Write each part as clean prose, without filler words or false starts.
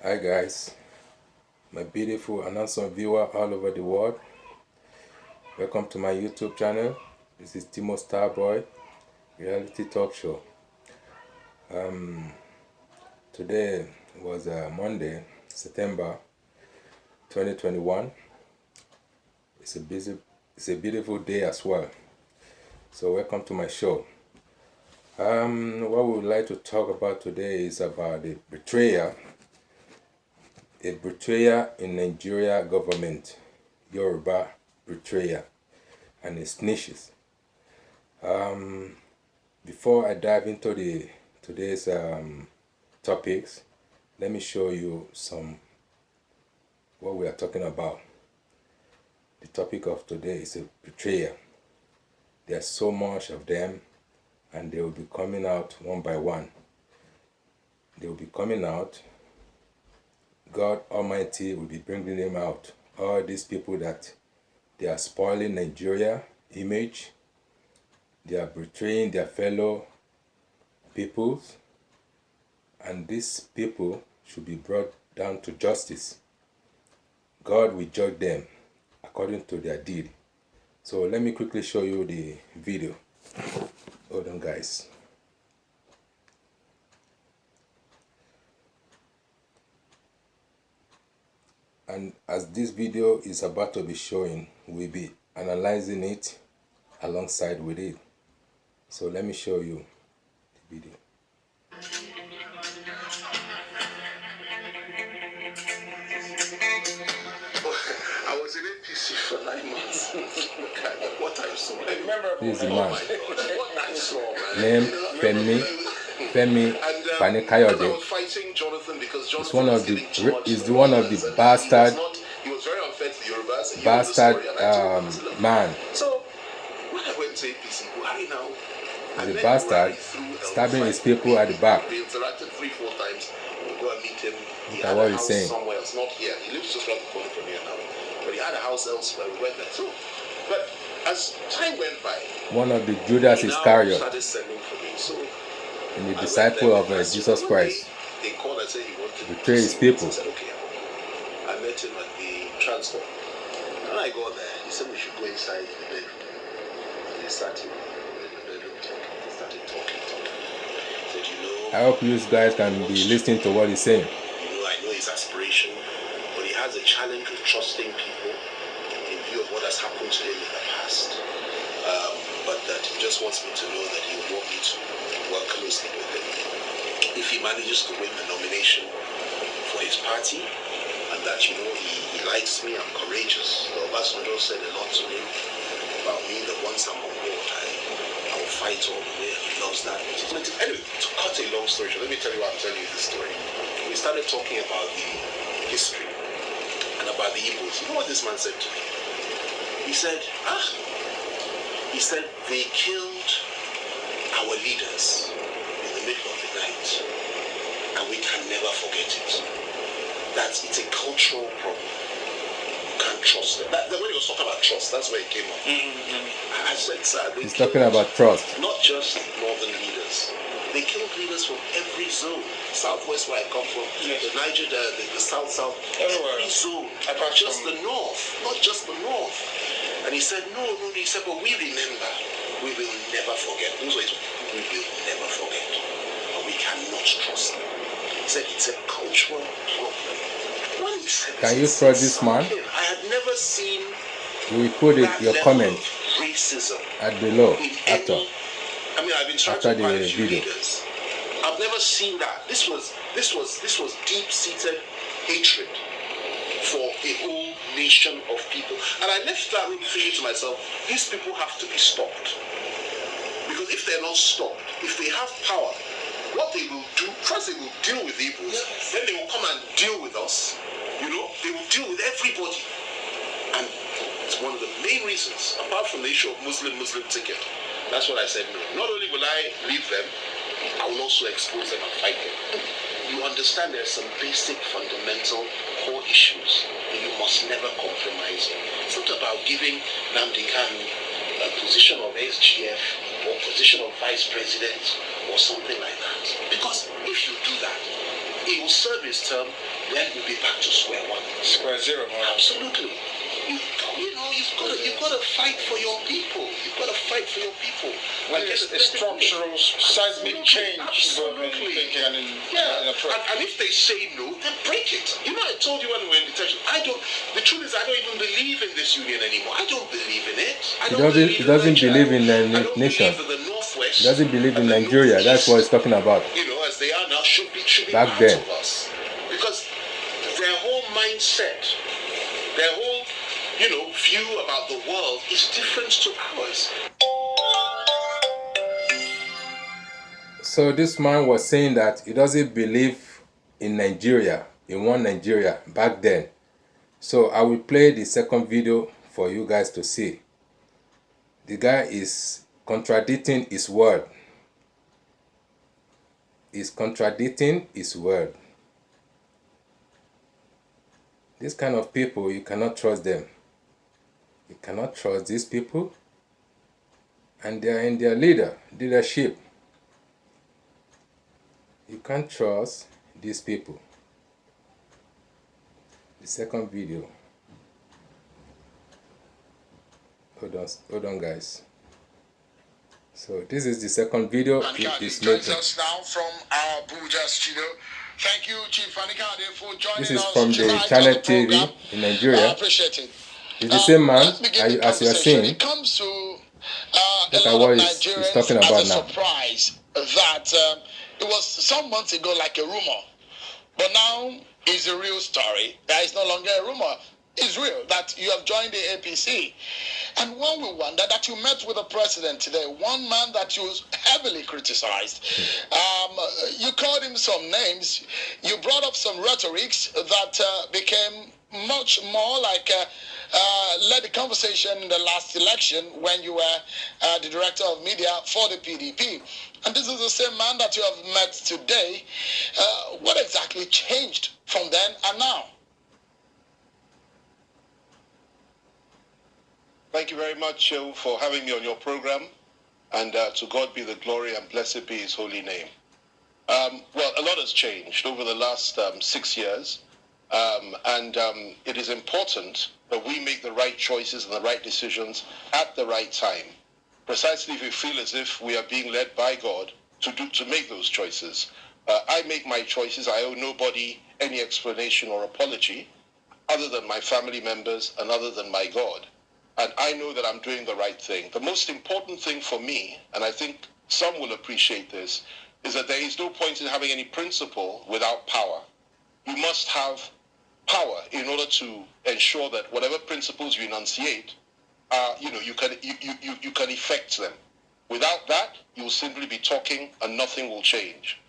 Hi guys, my beautiful and handsome viewer all over the world. Welcome to my YouTube channel. This is TIMOKSTARBOY reality talk show. Today was Monday, September 2021. It's a beautiful day as well. So welcome to my show. What we would like to talk about today is about the betrayal. A betrayal in Nigeria government, Yoruba betrayal, and its niches. Before I dive into today's topics, let me show you what we are talking about. The topic of today is a betrayal. There's so much of them, and they will be coming out one by one. They will be coming out. God Almighty will be bringing them out. All these people that they are spoiling Nigeria image, they are betraying their fellow peoples, and these people should be brought down to justice. God will judge them according to their deed. So let me quickly show you the video. Hold on, guys. And as this video is about to be showing, we'll be analyzing it alongside with it. So let me show you the video. I was in APC for 9 months. What I saw. I remember. This is the man. What I saw, man. Name Femi Fani Kayode. Fighting Jonathan because Jonathan It's one of the bastard. He was very unfair to the Yorubas. Bastard man. So when I went to APC, Buhari now. He's a bastard, stabbing his people at the back. We interacted 3-4 times. We'll go and meet him. Look at what he's saying. Somewhere else, not here. He lives just around the corner from here now. But he had a house elsewhere. We went there too. But as time went by, one of the Judas Iscariot, started sending for me. So and the disciple of Jesus Christ, they called and said he wanted to betray his people. I said, okay. I met him at the transport. When I got there, he said we should go inside the bedroom. They started talking. Said, I hope you guys can be listening to what he's saying. I know his aspiration, but he has a challenge with trusting people in view of what has happened to him in the past. But that he just wants me to know that he would want me to work closely with him. If he manages to win the nomination for his party, and that, he likes me, I'm courageous. The Obasanjo said a lot to him about me, that once I'm on board, I will fight all the way, and he loves that. Anyway, to cut a long story short, let me tell you why I'm telling you this story. We started talking about the history and about the Igbos. You know what this man said to me? He said, they killed our leaders in the middle of the night, and we can never forget it. It's a cultural problem. You can't trust them. When he was talking about trust, that's where it came up. I said, sir, he's talking about trust. Not just northern leaders. They killed leaders from every zone. Southwest, where I come from, yes. The Niger, the South, every zone. Not just the north. Not just the north. And he said, no. He said, but we remember. We will never forget. We will never forget. And we cannot trust them. He said it's a cultural problem. When he said can you trust this man? I had never seen. We will put your comment racism at below after. I've been after the video. Leaders. I've never seen that. This was deep-seated hatred for a whole nation of people. And I left that room thinking to myself, these people have to be stopped. Because if they're not stopped, if they have power, what they will do, first they will deal with the Igbos, yes. Then they will come and deal with us. They will deal with everybody. And it's one of the main reasons, apart from the issue of Muslim ticket. That's what I said, no. Not only will I leave them, I will also expose them and fight them. You understand there's some basic, fundamental, core issues that you must never compromise on. It's not about giving Nnamdi Kanu a position of SGF or position of vice president or something like that. Because if you do that, he will serve his term, then we'll be back to square one. Square zero, man. Absolutely. You've got to fight for your people. You've got to fight for your people. Well, it's a structural, seismic change both in thinking and in approach. And if they say no, then break it. You know, I told you when we were in detention, the truth is I don't even believe in this union anymore. I don't believe in it. He doesn't believe in the nation. He doesn't believe in Nigeria. That's what he's talking about. You know, as they are now, should be back part then. of us. Because their whole mindset, their whole, view about the world is different to ours. So this man was saying that he doesn't believe in Nigeria, in one Nigeria back then. So I will play the second video for you guys to see. The guy is contradicting his word. He's contradicting his word. This kind of people, you cannot trust them. You cannot trust these people. And they are in their leadership. You can't trust these people. The second video. Hold on guys. So this is the second video. Joins us now from our Abuja studio. Thank you, Chief Anikade, for joining us. This is from the channel TV in Nigeria. I appreciate it. It's the same man as you are seeing. It comes to look at what he's talking about now. Surprise that it was some months ago like a rumor, but now it's a real story. That is no longer a rumor. It's real that you have joined the APC. And one will wonder that you met with the president today, one man that you heavily criticized. You called him some names. You brought up some rhetorics that became much more like led the conversation in the last election when you were the director of media for the PDP. And this is the same man that you have met today. What exactly changed from then and now? Thank you very much for having me on your program, and to God be the glory and blessed be his holy name. Well, a lot has changed over the last 6 years, and it is important that we make the right choices and the right decisions at the right time, precisely if we feel as if we are being led by God to make those choices. I make my choices. I owe nobody any explanation or apology other than my family members and other than my God. And I know that I'm doing the right thing. The most important thing for me, and I think some will appreciate this, is that there is no point in having any principle without power. You must have power in order to ensure that whatever principles you enunciate, you can effect them. Without that, you will simply be talking and nothing will change.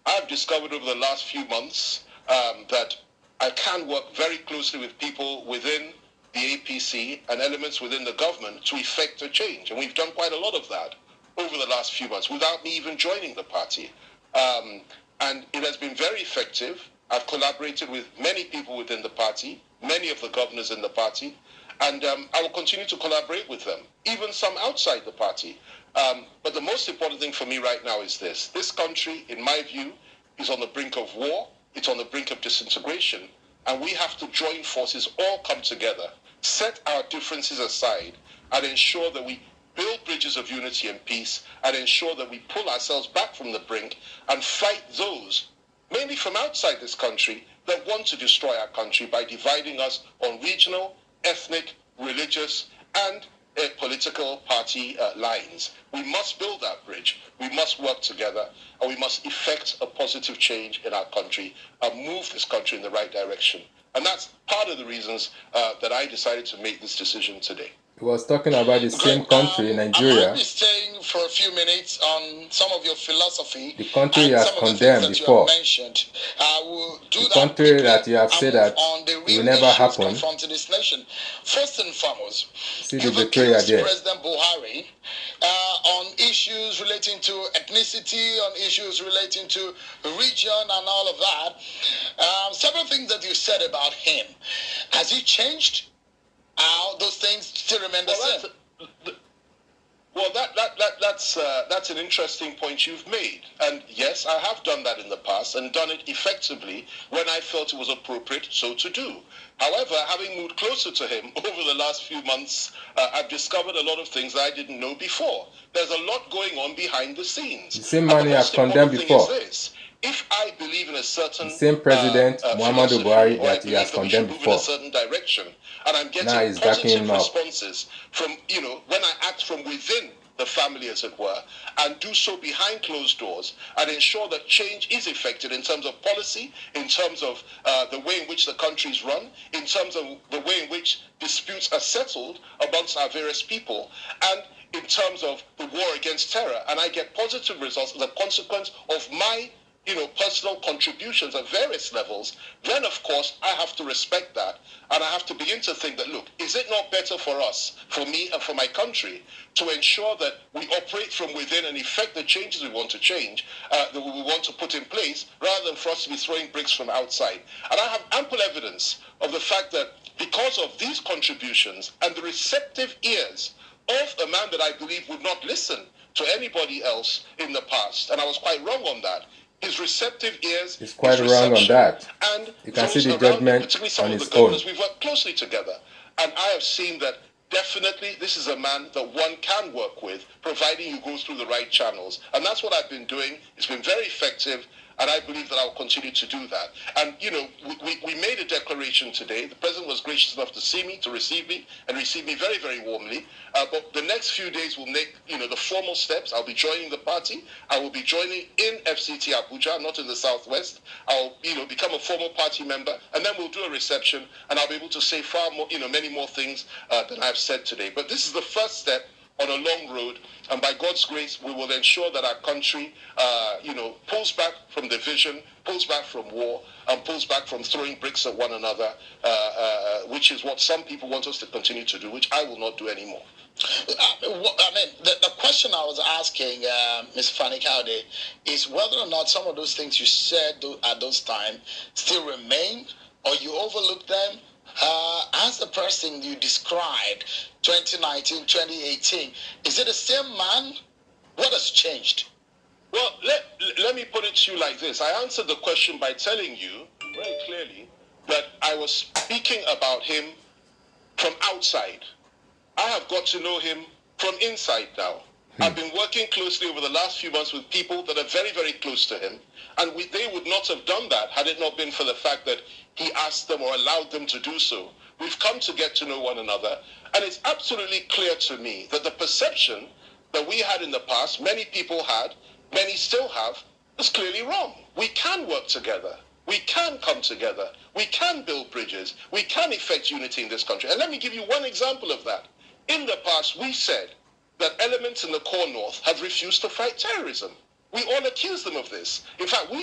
I've discovered over the last few months that I can work very closely with people within the APC and elements within the government to effect a change. And we've done quite a lot of that over the last few months without me even joining the party. And it has been very effective. I've collaborated with many people within the party, many of the governors in the party, and I will continue to collaborate with them, even some outside the party. But the most important thing for me right now is this. This country, in my view, is on the brink of war. It's on the brink of disintegration. And we have to join forces, all come together, set our differences aside, and ensure that we build bridges of unity and peace, and ensure that we pull ourselves back from the brink and fight those, mainly from outside this country, that want to destroy our country by dividing us on regional, ethnic, religious, and political party lines. We must build that bridge. We must work together, and we must effect a positive change in our country and move this country in the right direction. And that's part of the reasons that I decided to make this decision today. He was talking about the same country, Nigeria. I might be staying for a few minutes on some of your philosophy. The country you have condemned before. The country that you have said that it will never happen. This nation. First and foremost, see the betrayal there. President Buhari on issues relating to ethnicity, on issues relating to region and all of that. Several things that you said about him. Has he changed? Those things still remain the same. Well, that's an interesting point you've made. And yes, I have done that in the past and done it effectively when I felt it was appropriate so to do. However, having moved closer to him over the last few months, I've discovered a lot of things that I didn't know before. There's a lot going on behind the scenes. The same man he has condemned before. If I believe in a certain the same president, Muhammadu Buhari, or I that he has believe that we condemned should move before. in a certain direction, and I'm Now getting he's backing positive him up. responses from, when I act from within the family, as it were, and do so behind closed doors and ensure that change is effected in terms of policy, in terms of the way in which the country is run, in terms of the way in which disputes are settled amongst our various people, and in terms of the war against terror, and I get positive results as a consequence of my personal contributions at various levels, then of course I have to respect that, and I have to begin to think that, look, is it not better for us, for me and for my country, to ensure that we operate from within and effect the changes we want to change, that we want to put in place, rather than for us to be throwing bricks from outside. And I have ample evidence of the fact that because of these contributions and the receptive ears of a man that I believe would not listen to anybody else in the past, and I was quite wrong on that, his receptive ears, he's quite wrong on that. And you can see the him, judgment particularly some on of his the governors, own. we've worked closely together, and I have seen that definitely this is a man that one can work with, providing you go through the right channels. And that's what I've been doing. It's been very effective, and I believe that I'll continue to do that. And, we made a declaration today. The president was gracious enough to see me, to receive me, and receive me very, very warmly. But the next few days will make, the formal steps. I'll be joining the party. I will be joining in FCT Abuja, not in the Southwest. I'll, become a formal party member, and then we'll do a reception, and I'll be able to say far more, many more things than I've said today. But this is the first step on a long road, and by God's grace, we will ensure that our country, pulls back from division, pulls back from war, and pulls back from throwing bricks at one another, which is what some people want us to continue to do, which I will not do anymore. The question I was asking, Ms. Fanny Kaude, is whether or not some of those things you said at those times still remain, or you overlooked them. As the person you described, 2019, 2018, is it the same man? What has changed? Well, let me put it to you like this. I answered the question by telling you very clearly that I was speaking about him from outside. I have got to know him from inside now. I've been working closely over the last few months with people that are very, very close to him, and they would not have done that had it not been for the fact that he asked them or allowed them to do so. We've come to get to know one another, and it's absolutely clear to me that the perception that we had in the past, many people had, many still have, is clearly wrong. We can work together. We can come together. We can build bridges. We can effect unity in this country. And let me give you one example of that. In the past, we said that elements in the core north have refused to fight terrorism. We all accused them of this. In fact, we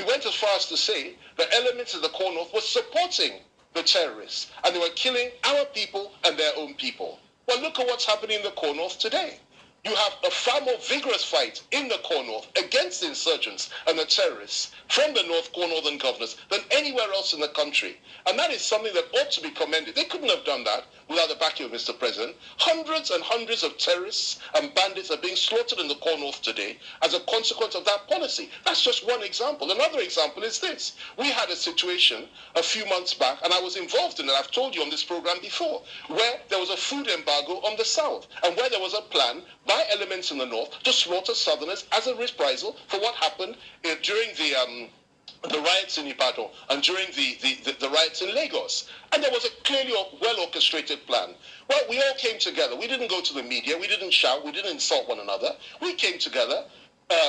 went as far as to say that elements in the core north were supporting the terrorists, and they were killing our people and their own people. Well, look at what's happening in the core north today. You have a far more vigorous fight in the core north against the insurgents and the terrorists from the North Core Northern governors than anywhere else in the country. And that is something that ought to be commended. They couldn't have done that without the backing of Mr. President. Hundreds and hundreds of terrorists and bandits are being slaughtered in the core north today as a consequence of that policy. That's just one example. Another example is this. We had a situation a few months back, and I was involved in it, I've told you on this program before, where there was a food embargo on the south, and where there was a plan by elements in the north to slaughter southerners as a reprisal for what happened during the riots in Ibadan and during the riots in Lagos. And there was a clearly well-orchestrated plan. Well, we all came together. We didn't go to the media. We didn't shout. We didn't insult one another. We came together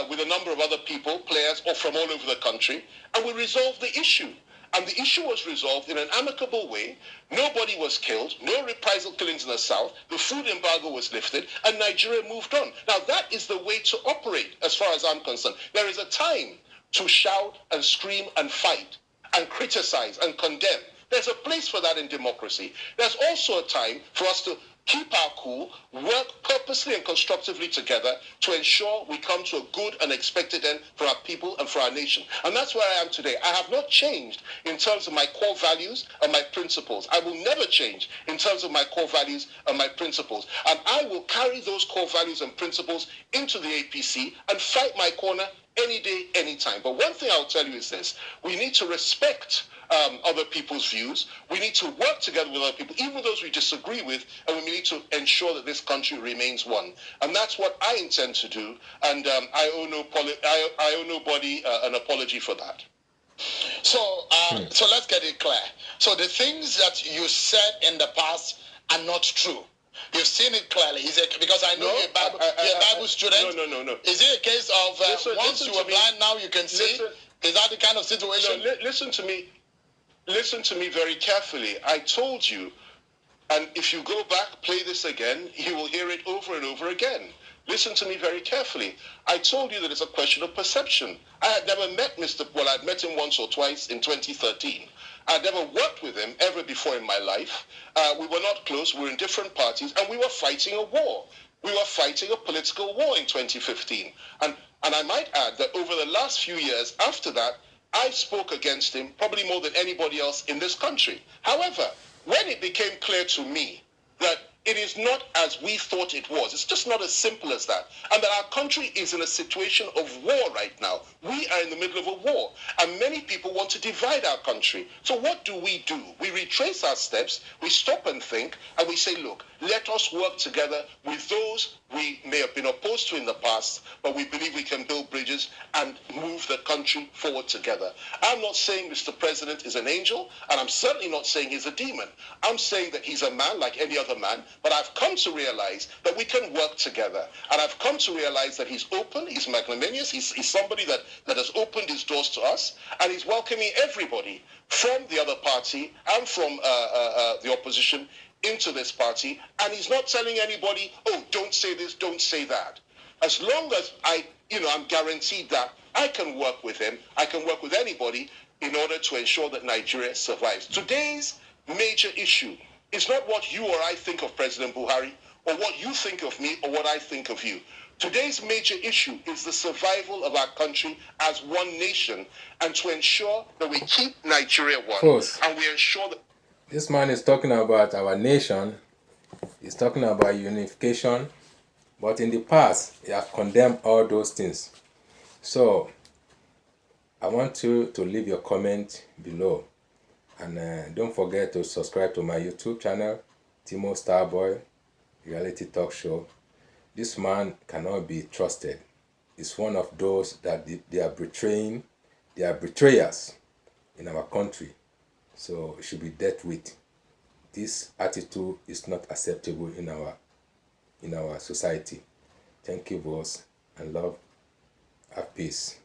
with a number of other people, players from all over the country, and we resolved the issue. And the issue was resolved in an amicable way. Nobody was killed, no reprisal killings in the south, the food embargo was lifted, and Nigeria moved on. Now, that is the way to operate, as far as I'm concerned. There is a time to shout and scream and fight and criticize and condemn. There's a place for that in democracy. There's also a time for us to keep our cool, work purposely and constructively together to ensure we come to a good and expected end for our people and for our nation. And that's where I am today. I have not changed in terms of my core values and my principles. I will never change in terms of my core values and my principles. And I will carry those core values and principles into the APC and fight my corner any day, anytime. But one thing I'll tell you is this: we need to respect other people's views. We need to work together with other people, even those we disagree with, and we need to ensure that this country remains one. And that's what I intend to do. And I owe nobody an apology for that. So, so let's get it clear. So the things that you said in the past are not true. You've seen it clearly. Is it because I know you're a Bible student? No. Is it a case of once you were blind, now you can see? Is that the kind of situation? No, listen to me. Listen to me very carefully. I told you, and if you go back, play this again, you will hear it over and over again. Listen to me very carefully. I told you that it's a question of perception. I had never met I'd met him once or twice in 2013. I'd never worked with him ever before in my life. We were not close, we were in different parties, and we were fighting a war. We were fighting a political war in 2015. And I might add that over the last few years after that, I spoke against him probably more than anybody else in this country. However, when it became clear to me that it is not as we thought it was, it's just not as simple as that, and that our country is in a situation of war right now. We are in the middle of a war, and many people want to divide our country. So what do? We retrace our steps, we stop and think, and we say, look, let us work together with those we may have been opposed to in the past, but we believe we can build bridges and move the country forward together. I'm not saying Mr. President is an angel, and I'm certainly not saying he's a demon. I'm saying that he's a man like any other man, but I've come to realize that we can work together. And I've come to realize that he's open, he's magnanimous, he's somebody that has opened his doors to us, and he's welcoming everybody from the other party and from the opposition into this party, and he's not telling anybody, oh, don't say this, don't say that. As long as I'm guaranteed that I can work with him, I can work with anybody in order to ensure that Nigeria survives. Today's major issue is not what you or I think of President Buhari, or what you think of me, or what I think of you. Today's major issue is the survival of our country as one nation, and to ensure that we keep Nigeria one, and we ensure that this man is talking about our nation, he's talking about unification, but in the past, he has condemned all those things. So, I want you to leave your comment below. And don't forget to subscribe to my YouTube channel, TIMOKSTARBOY, reality talk show. This man cannot be trusted. He's one of those that they are betraying, they are betrayers in our country. So it should be dealt with. This attitude is not acceptable in our society. Thank you, boss, and love. Have peace.